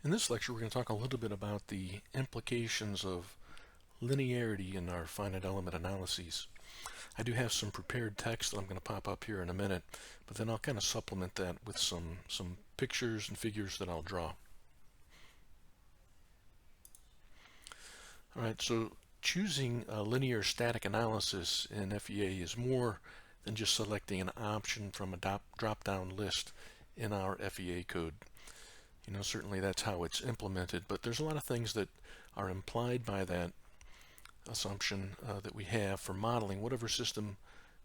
In this lecture, we're going to talk a little bit about the implications of linearity in our finite element analyses. I do have some prepared text that I'm going to pop up here in a minute, but then I'll kind of supplement that with some pictures and figures that I'll draw. All right, so choosing a linear static analysis in FEA is more than just selecting an option from a drop-down list in our FEA code. You know, certainly that's how it's implemented, but there's a lot of things that are implied by that assumption that we have for modeling whatever system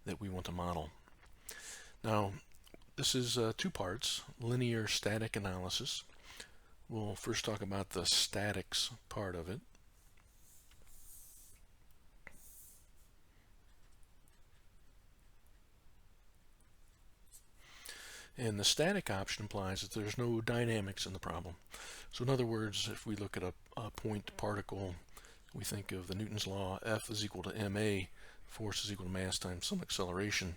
that we want to model. Now, this is two parts: linear static analysis. We'll first talk about the statics part of it. And the static option implies that there's no dynamics in the problem. So in other words, if we look at a point particle, we think of the Newton's law, F is equal to ma, force is equal to mass times some acceleration.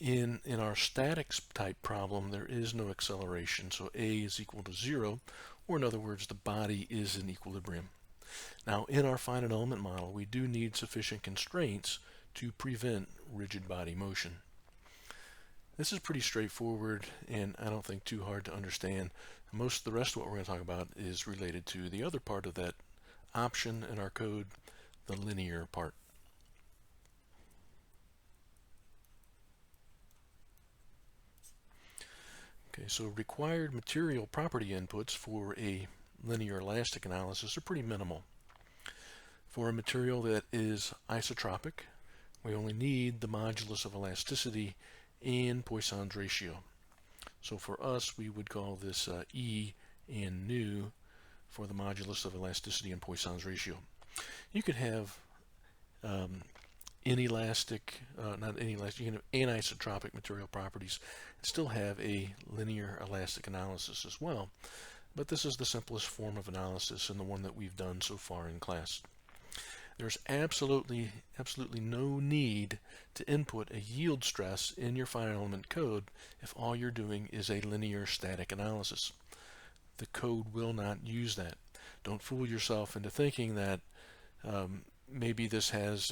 In our statics type problem, there is no acceleration, so A is equal to 0, or in other words, the body is in equilibrium. Now, in our finite element model, we do need sufficient constraints to prevent rigid body motion. This is pretty straightforward and I don't think too hard to understand. Most of the rest of what we're going to talk about is related to the other part of that option in our code, the linear part. Okay, so required material property inputs for a linear elastic analysis are pretty minimal. For a material that is isotropic, we only need the modulus of elasticity and Poisson's ratio. So for us, we would call this E and nu for the modulus of elasticity and Poisson's ratio. You could have inelastic, not inelastic, you can have anisotropic material properties and still have a linear elastic analysis as well. But this is the simplest form of analysis and the one that we've done so far in class. There's absolutely no need to input a yield stress in your finite element code if all you're doing is a linear static analysis. The code will not use that. Don't fool yourself into thinking that maybe this has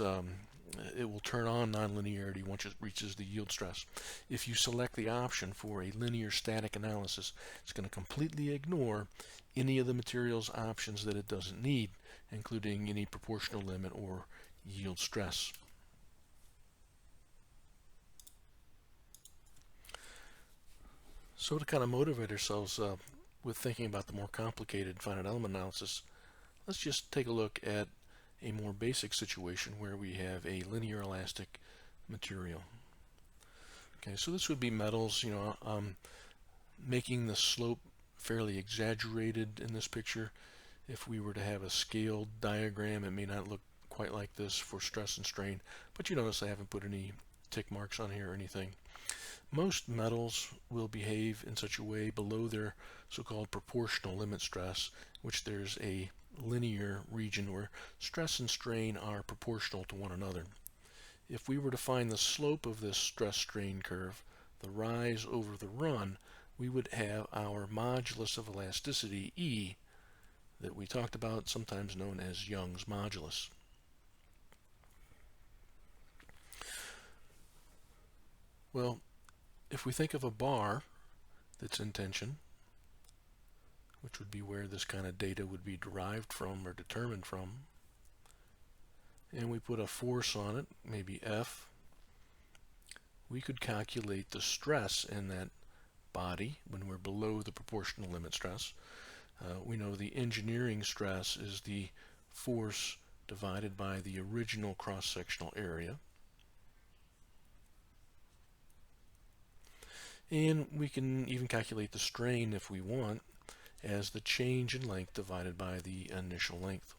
it will turn on non-linearity once it reaches the yield stress. If you select the option for a linear static analysis, it's going to completely ignore any of the materials options that it doesn't need, including any proportional limit or yield stress. So to kind of motivate ourselves with thinking about the more complicated finite element analysis, let's just take a look at a more basic situation where we have a linear elastic material. Okay, so this would be metals. You know, making the slope fairly exaggerated in this picture. If we were to have a scaled diagram, it may not look quite like this for stress and strain, but you notice I haven't put any tick marks on here or anything. Most metals will behave in such a way below their so-called proportional limit stress, which there's a linear region where stress and strain are proportional to one another. If we were to find the slope of this stress-strain curve, the rise over the run, we would have our modulus of elasticity, E, that we talked about, sometimes known as Young's modulus. Well, if we think of a bar that's in tension, which would be where this kind of data would be derived from or determined from, and we put a force on it, maybe F, we could calculate the stress in that body when we're below the proportional limit stress. We know the engineering stress is the force divided by the original cross-sectional area. And we can even calculate the strain if we want as the change in length divided by the initial length.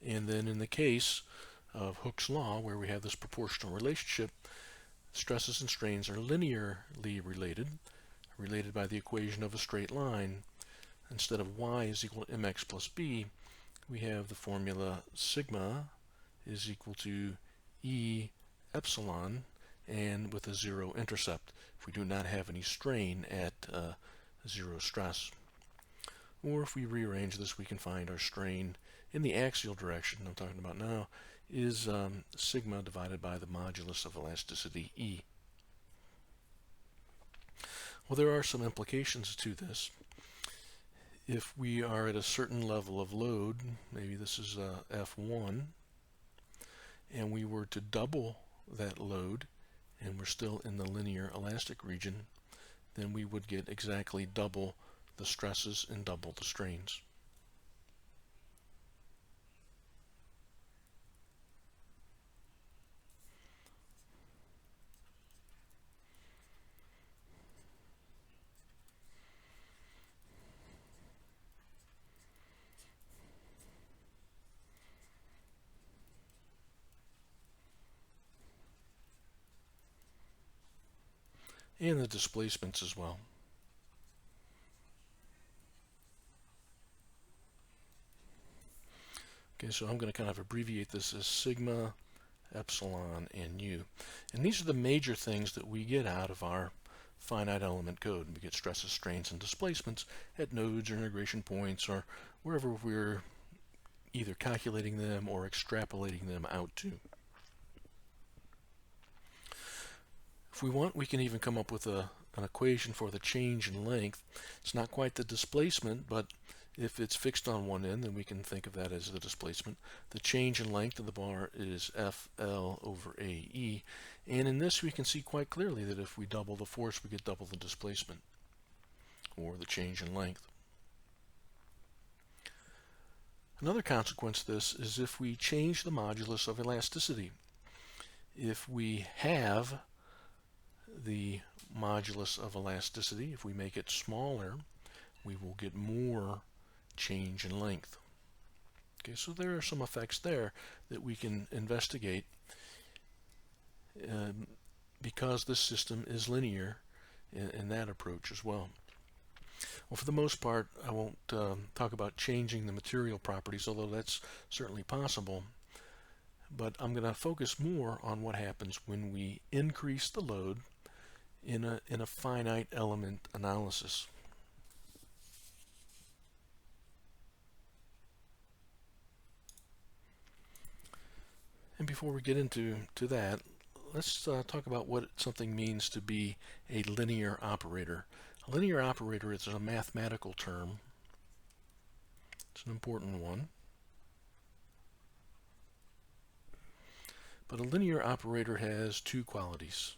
And then in the case of Hooke's law, where we have this proportional relationship, stresses and strains are linearly related by the equation of a straight line. Instead of y is equal to mx plus b, we have the formula sigma is equal to E epsilon, and with a zero intercept if we do not have any strain at zero stress. Or if we rearrange this, we can find our strain in the axial direction I'm talking about now is sigma divided by the modulus of elasticity E. Well, there are some implications to this. If we are at a certain level of load, maybe this is F1, and we were to double that load, and we're still in the linear elastic region, then we would get exactly double the stresses and double the strains. And the displacements as well. Okay, so I'm going to kind of abbreviate this as sigma, epsilon, and u. And these are the major things that we get out of our finite element code. We get stresses, strains, and displacements at nodes or integration points or wherever we're either calculating them or extrapolating them out to. If we want, we can even come up with an equation for the change in length. It's not quite the displacement, but if it's fixed on one end, then we can think of that as the displacement. The change in length of the bar is FL over AE. And in this, we can see quite clearly that if we double the force, we get double the displacement, or the change in length. Another consequence of this is if we change the modulus of elasticity. If we have the modulus of elasticity, if we make it smaller, we will get more change in length. Okay, so there are some effects there that we can investigate because this system is linear in that approach as well. Well, for the most part, I won't talk about changing the material properties, although that's certainly possible. But I'm going to focus more on what happens when we increase the load in a finite element analysis. And before we get into that, let's talk about what something means to be a linear operator. A linear operator is a mathematical term. It's an important one. But a linear operator has two qualities.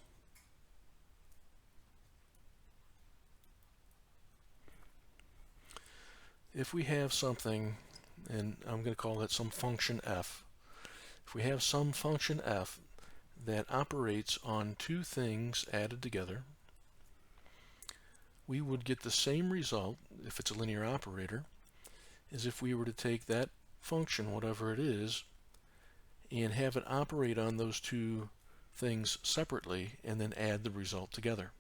If we have something, and I'm going to call it some function f, if we have some function f that operates on two things added together, we would get the same result, if it's a linear operator, as if we were to take that function, whatever it is, and have it operate on those two things separately and then add the result together.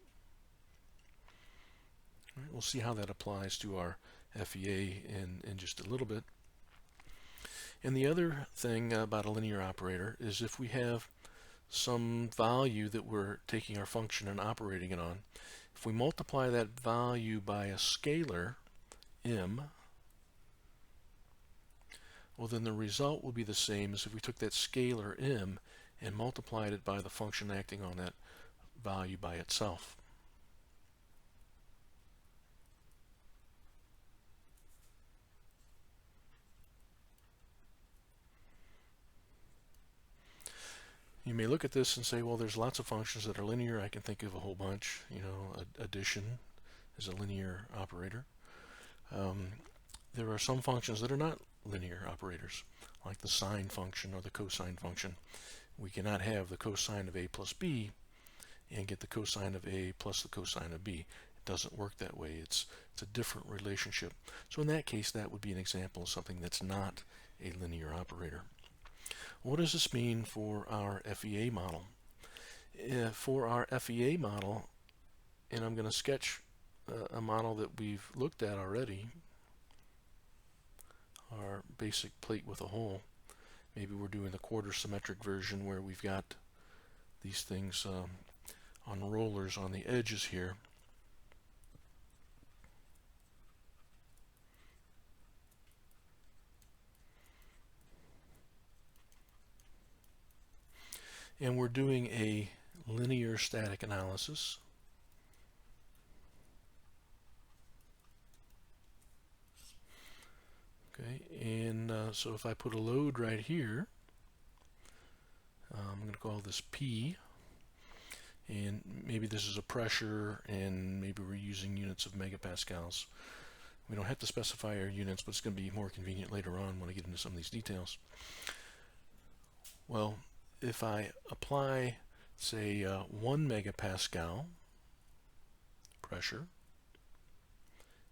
All right, we'll see how that applies to our FEA in just a little bit. And the other thing about a linear operator is if we have some value that we're taking our function and operating it on, if we multiply that value by a scalar, m, well then the result will be the same as if we took that scalar m and multiplied it by the function acting on that value by itself. You may look at this and say, well, there's lots of functions that are linear. I can think of a whole bunch. You know, addition is a linear operator. There are some functions that are not linear operators, like the sine function or the cosine function. We cannot have the cosine of a plus b and get the cosine of a plus the cosine of b. It doesn't work that way. It's a different relationship. So in that case, that would be an example of something that's not a linear operator. What does this mean for our FEA model? For our FEA model, and I'm going to sketch a model that we've looked at already, our basic plate with a hole. Maybe we're doing the quarter symmetric version where we've got these things on rollers on the edges here. And we're doing a linear static analysis. Okay, and so if I put a load right here, I'm going to call this P, and maybe this is a pressure, and maybe we're using units of megapascals. We don't have to specify our units, but it's going to be more convenient later on when I get into some of these details. Well, if I apply, say, 1 megapascal pressure,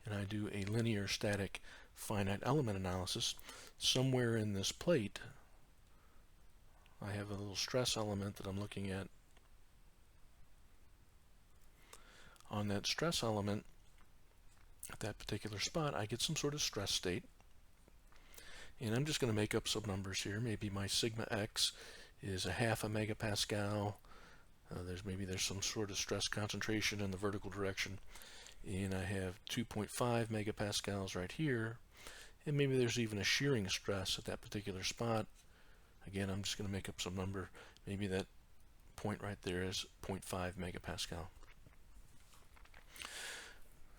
and I do a linear static finite element analysis, somewhere in this plate I have a little stress element that I'm looking at. On that stress element, at that particular spot, I get some sort of stress state. And I'm just going to make up some numbers here. Maybe my sigma x is a half a megapascal. There's some sort of stress concentration in the vertical direction. And I have 2.5 megapascals right here. And maybe there's even a shearing stress at that particular spot. Again, I'm just going to make up some number. Maybe that point right there is 0.5 megapascal.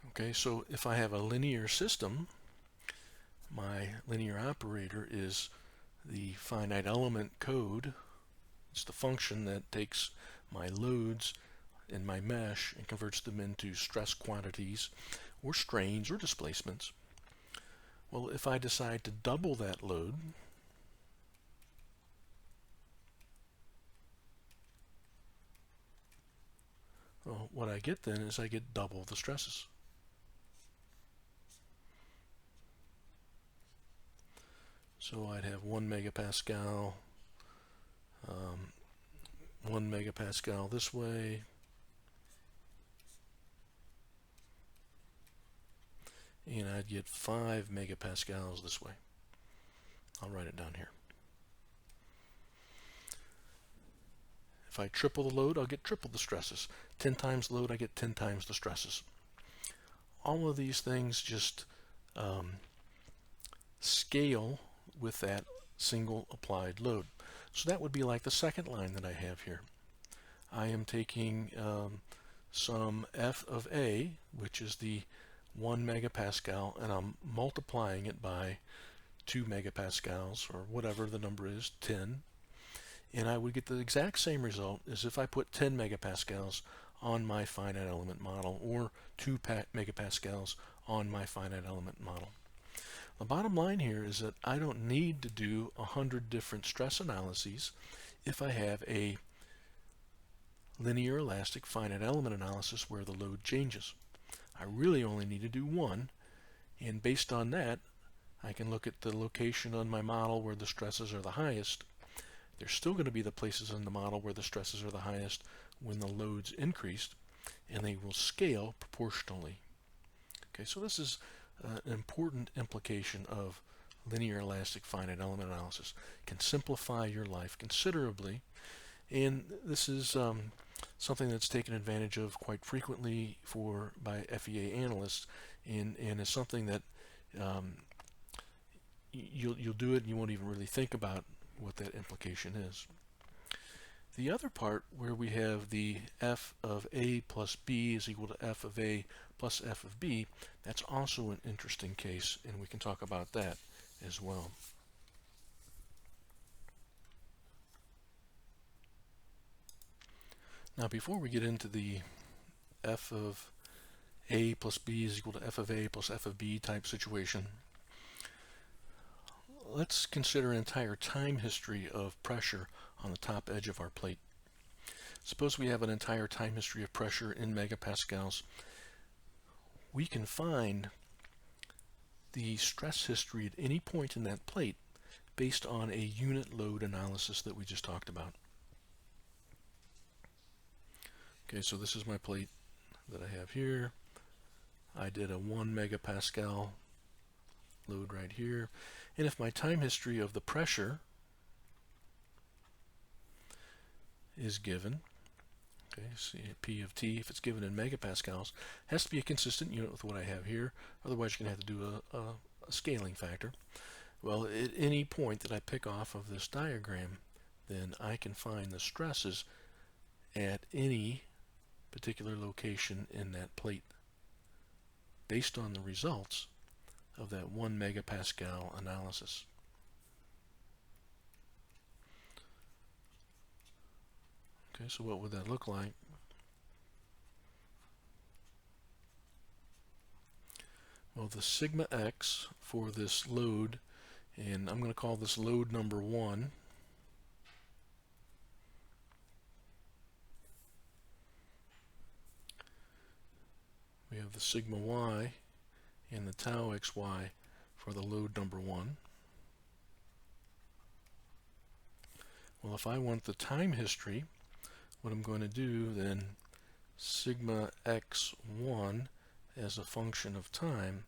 Okay, so if I have a linear system, my linear operator is the finite element code. It's the function that takes my loads in my mesh and converts them into stress quantities or strains or displacements. Well, if I decide to double that load, well, what I get then is I get double the stresses. So I'd have 1 megapascal, 1 megapascal this way, and I'd get 5 megapascals this way. I'll write it down here. If I triple the load, I'll get triple the stresses. 10 times the load, I get 10 times the stresses. All of these things just scale with that single applied load. So that would be like the second line that I have here. I am taking some F of A, which is the 1 megapascal, and I'm multiplying it by 2 megapascals, or whatever the number is, 10. And I would get the exact same result as if I put 10 megapascals on my finite element model, or 2 megapascals on my finite element model. The bottom line here is that I don't need to do 100 different stress analyses if I have a linear elastic finite element analysis where the load changes. I really only need to do one, and based on that, I can look at the location on my model where the stresses are the highest. There's still going to be the places in the model where the stresses are the highest when the load's increased, and they will scale proportionally. Okay, so this is an important implication of linear elastic finite element analysis. It can simplify your life considerably, and this is something that's taken advantage of quite frequently by FEA analysts, and is something that you'll do it and you won't even really think about what that implication is. The other part where we have the F of A plus B is equal to F of A plus F of B, that's also an interesting case, and we can talk about that as well. Now, before we get into the F of A plus B is equal to F of A plus F of B type situation, let's consider an entire time history of pressure on the top edge of our plate. Suppose we have an entire time history of pressure in megapascals. We can find the stress history at any point in that plate based on a unit load analysis that we just talked about. Okay, so this is my plate that I have here. I did a 1 megapascal load right here. And if my time history of the pressure is given. Okay, see P of T, if it's given in megapascals, has to be a consistent unit with what I have here. Otherwise, you're going to have to do a scaling factor. Well, at any point that I pick off of this diagram, then I can find the stresses at any particular location in that plate based on the results of that 1 megapascal analysis. Okay, so what would that look like? Well, the sigma x for this load, and I'm going to call this load number 1. We have the sigma y and the tau xy for the load number 1. Well, if I want the time history, what I'm going to do then, sigma x1 as a function of time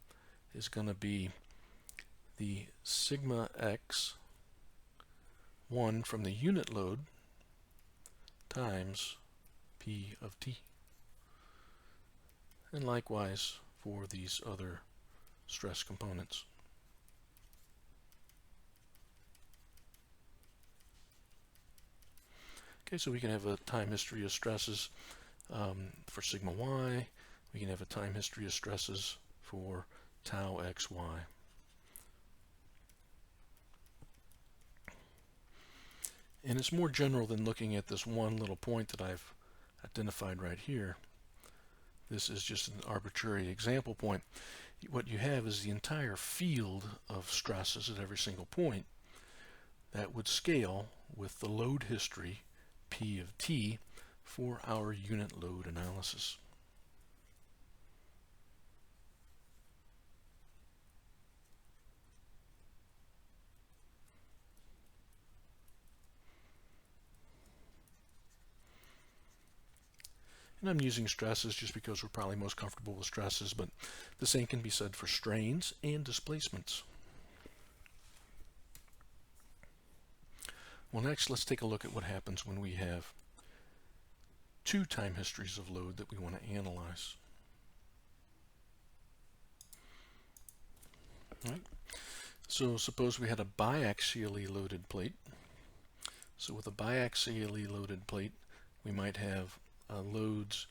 is going to be the sigma x1 from the unit load times P of T. And likewise for these other stress components. Okay, so we can have a time history of stresses for sigma y. We can have a time history of stresses for tau xy. And it's more general than looking at this one little point that I've identified right here. This is just an arbitrary example point. What you have is the entire field of stresses at every single point that would scale with the load history P of T for our unit load analysis. And I'm using stresses just because we're probably most comfortable with stresses, but the same can be said for strains and displacements. Well, next let's take a look at what happens when we have two time histories of load that we want to analyze. All right. So suppose we had a biaxially loaded plate. So with a biaxially loaded plate, we might have loads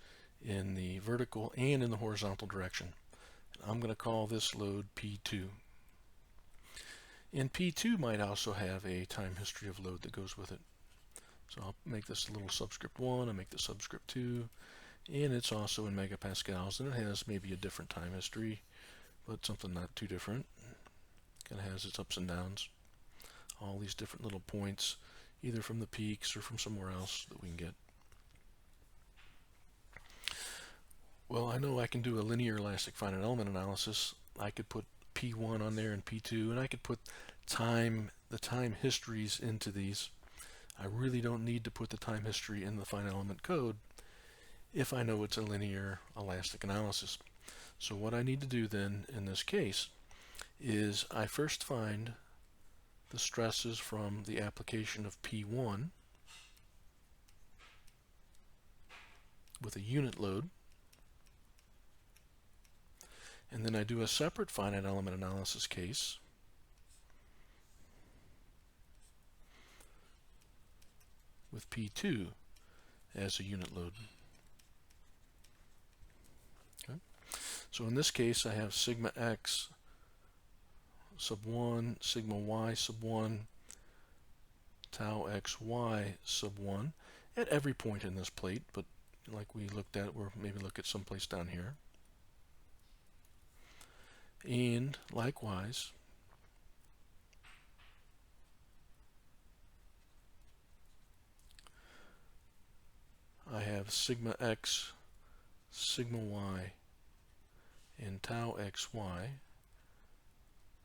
in the vertical and in the horizontal direction. I'm going to call this load P2. And P2 might also have a time history of load that goes with it. So I'll make this a little subscript 1, I'll make the subscript 2, and it's also in megapascals, and it has maybe a different time history, but something not too different. Kind of has its ups and downs. All these different little points, either from the peaks or from somewhere else that we can get. Well, I know I can do a linear elastic finite element analysis. I could put P1 on there and P2, and I could put the time histories into these. I really don't need to put the time history in the finite element code if I know it's a linear elastic analysis. So what I need to do then in this case is I first find the stresses from the application of P1 with a unit load. And then I do a separate finite element analysis case with P2 as a unit load. Okay. So in this case, I have sigma x sub 1, sigma y sub 1, tau xy sub 1 at every point in this plate, but like we looked at, we'll maybe look at someplace down here. And likewise, I have sigma x, sigma y, and tau xy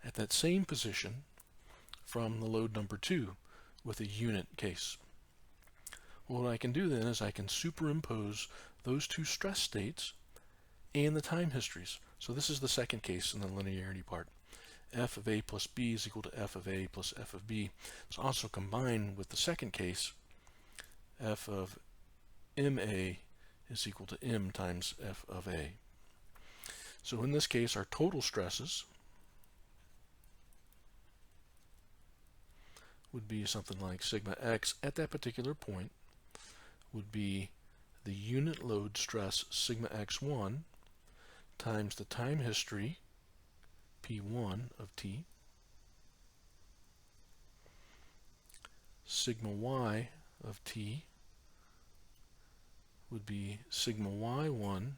at that same position from the load number 2 with a unit case. Well, what I can do then is I can superimpose those two stress states and the time histories. So this is the second case in the linearity part. F of A plus B is equal to F of A plus F of B. It's also combined with the second case f of ma is equal to m times f of a. So in this case, our total stresses would be something like sigma x at that particular point would be the unit load stress sigma x1 times the time history p1 of t, sigma y of t would be sigma y1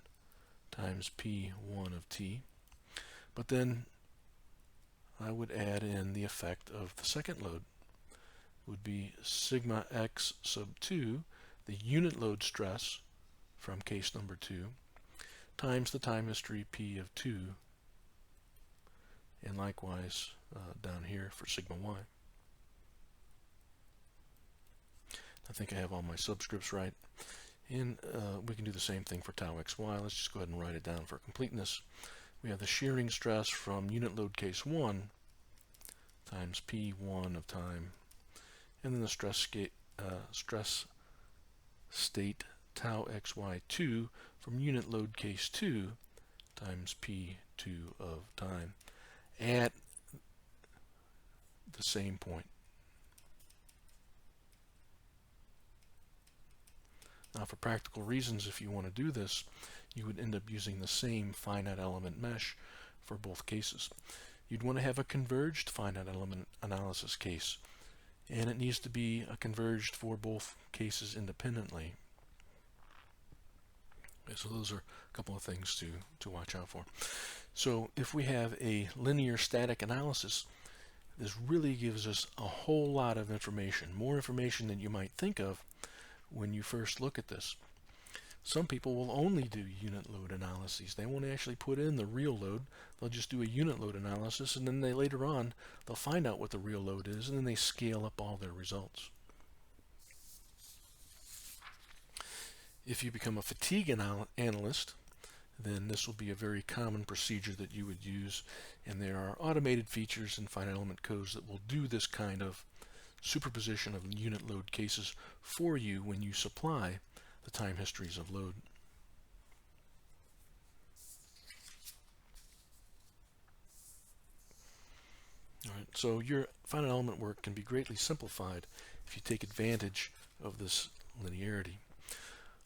times p1 of t, but then I would add in the effect of the second load, would be sigma x sub 2, the unit load stress from case number 2, times the time history p of 2, and likewise down here for sigma y. I think I have all my subscripts right. And we can do the same thing for tau xy. Let's just go ahead and write it down for completeness. We have the shearing stress from unit load case 1 times p1 of time, and then the stress state tau xy2 from unit load case 2 times p2 of time at the same point. Now, for practical reasons, if you want to do this, you would end up using the same finite element mesh for both cases. You'd want to have a converged finite element analysis case, and it needs to be converged for both cases independently. Okay, so those are a couple of things to watch out for. So if we have a linear static analysis, this really gives us a whole lot of information, more information than you might think of when you first look at this. Some people will only do unit load analyses. They won't actually put in the real load. They'll just do a unit load analysis, and then later on they'll find out what the real load is, and then they scale up all their results. If you become a fatigue analyst, then this will be a very common procedure that you would use, and there are automated features in finite element codes that will do this kind of superposition of unit load cases for you when you supply the time histories of load. Alright, so your finite element work can be greatly simplified if you take advantage of this linearity.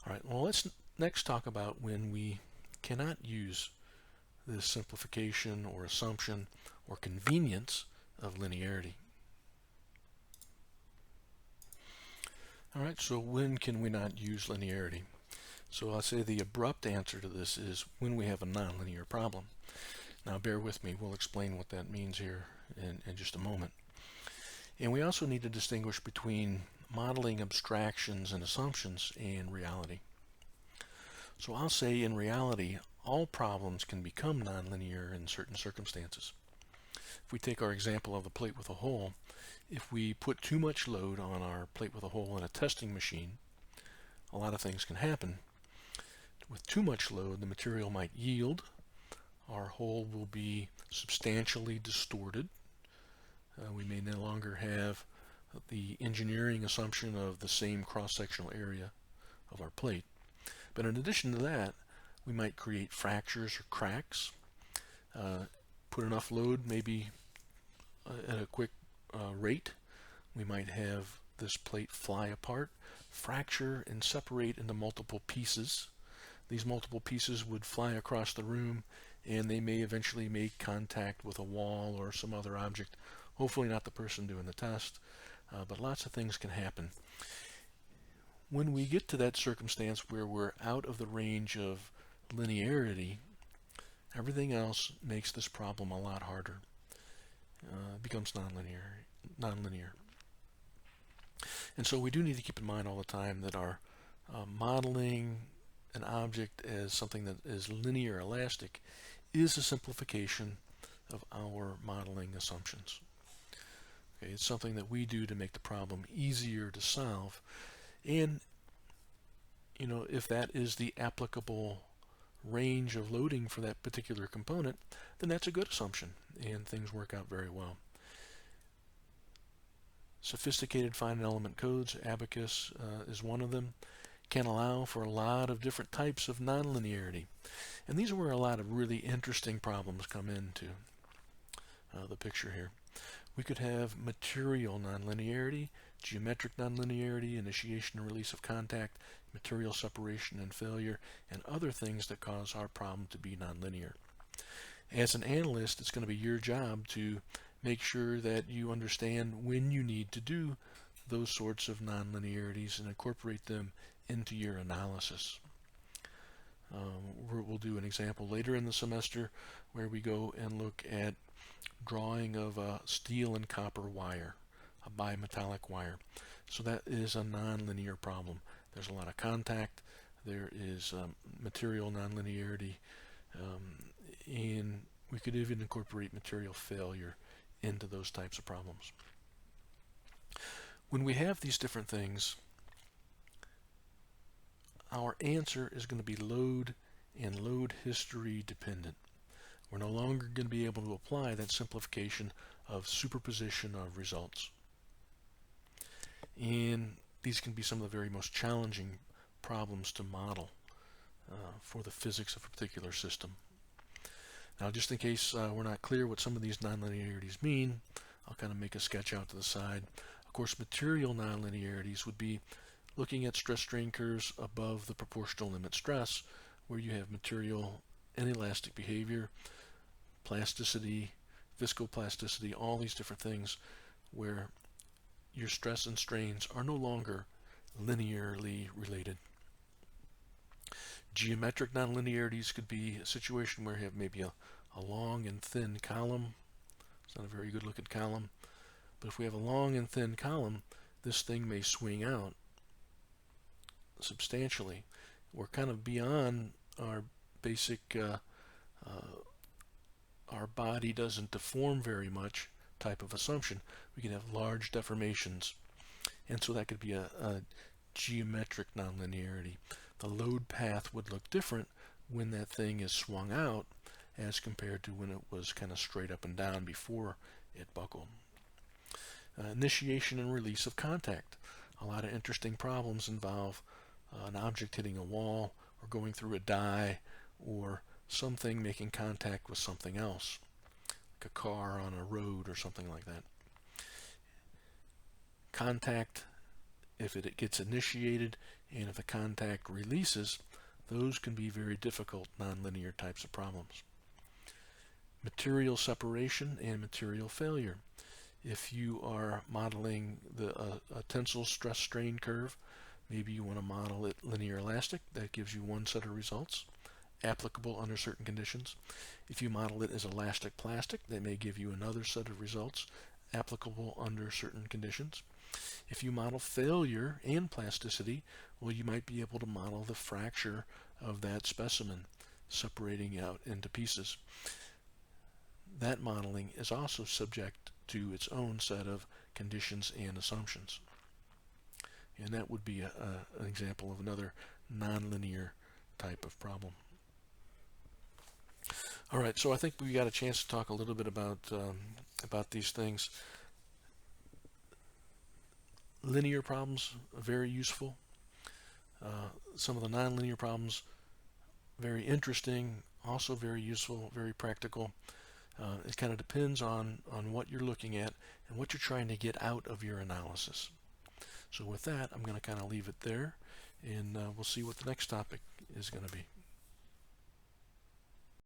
Alright, well, let's next talk about when we cannot use this simplification or assumption or convenience of linearity. Alright, so when can we not use linearity? So I'll say the abrupt answer to this is when we have a nonlinear problem. Now bear with me, we'll explain what that means here in just a moment. And we also need to distinguish between modeling abstractions and assumptions and reality. So I'll say in reality, all problems can become nonlinear in certain circumstances. If we take our example of the plate with a hole, if we put too much load on our plate with a hole in a testing machine, a lot of things can happen. With too much load, the material might yield, our hole will be substantially distorted, we may no longer have the engineering assumption of the same cross-sectional area of our plate. But in addition to that, we might create fractures or cracks, put enough load maybe at a quick rate, we might have this plate fly apart, fracture and separate into multiple pieces. These multiple pieces would fly across the room, and they may eventually make contact with a wall or some other object. Hopefully not the person doing the test, but lots of things can happen. When we get to that circumstance where we're out of the range of linearity, everything else makes this problem a lot harder. It becomes nonlinear. And so we do need to keep in mind all the time that our modeling an object as something that is linear elastic is a simplification of our modeling assumptions. Okay, it's something that we do to make the problem easier to solve, and if that is the applicable range of loading for that particular component, then that's a good assumption and things work out very well. Sophisticated finite element codes, Abacus is one of them, can allow for a lot of different types of nonlinearity. And these are where a lot of really interesting problems come into the picture here. We could have material nonlinearity, geometric nonlinearity, initiation and release of contact, material separation and failure, and other things that cause our problem to be nonlinear. As an analyst, it's going to be your job to make sure that you understand when you need to do those sorts of nonlinearities and incorporate them into your analysis. We'll do an example later in the semester where we go and look at drawing of a steel and copper wire, a bimetallic wire. So that is a nonlinear problem. There's a lot of contact, there is material nonlinearity, and we could even incorporate material failure into those types of problems. When we have these different things, our answer is going to be load and load history dependent. We're no longer going to be able to apply that simplification of superposition of results. And these can be some of the very most challenging problems to model for the physics of a particular system. Now, just in case we're not clear what some of these nonlinearities mean, I'll kind of make a sketch out to the side. Of course, material nonlinearities would be looking at stress-strain curves above the proportional limit stress, where you have material inelastic behavior, plasticity, viscoplasticity, all these different things where your stress and strains are no longer linearly related. Geometric nonlinearities could be a situation where you have maybe a long and thin column. It's not a very good looking column, but if we have a long and thin column, this thing may swing out substantially. We're kind of beyond our basic our body doesn't deform very much type of assumption. We can have large deformations, and so that could be a geometric nonlinearity. The load path would look different when that thing is swung out as compared to when it was kind of straight up and down before it buckled. Initiation and release of contact. A lot of interesting problems involve an object hitting a wall or going through a die or something making contact with something else, like a car on a road or something like that. Contact, if it gets initiated and if the contact releases, those can be very difficult nonlinear types of problems. Material separation and material failure. If you are modeling a tensile stress strain curve, maybe you want to model it linear elastic. That gives you one set of results, applicable under certain conditions. If you model it as elastic plastic, that may give you another set of results, applicable under certain conditions. If you model failure and plasticity, well, you might be able to model the fracture of that specimen separating out into pieces. That modeling is also subject to its own set of conditions and assumptions. And that would be an example of another nonlinear type of problem. All right, so I think we got a chance to talk a little bit about these things. Linear problems are very useful. Some of the nonlinear problems, very interesting, also very useful, very practical. It kind of depends on what you're looking at and what you're trying to get out of your analysis. So with that, I'm going to kind of leave it there, and we'll see what the next topic is going to be.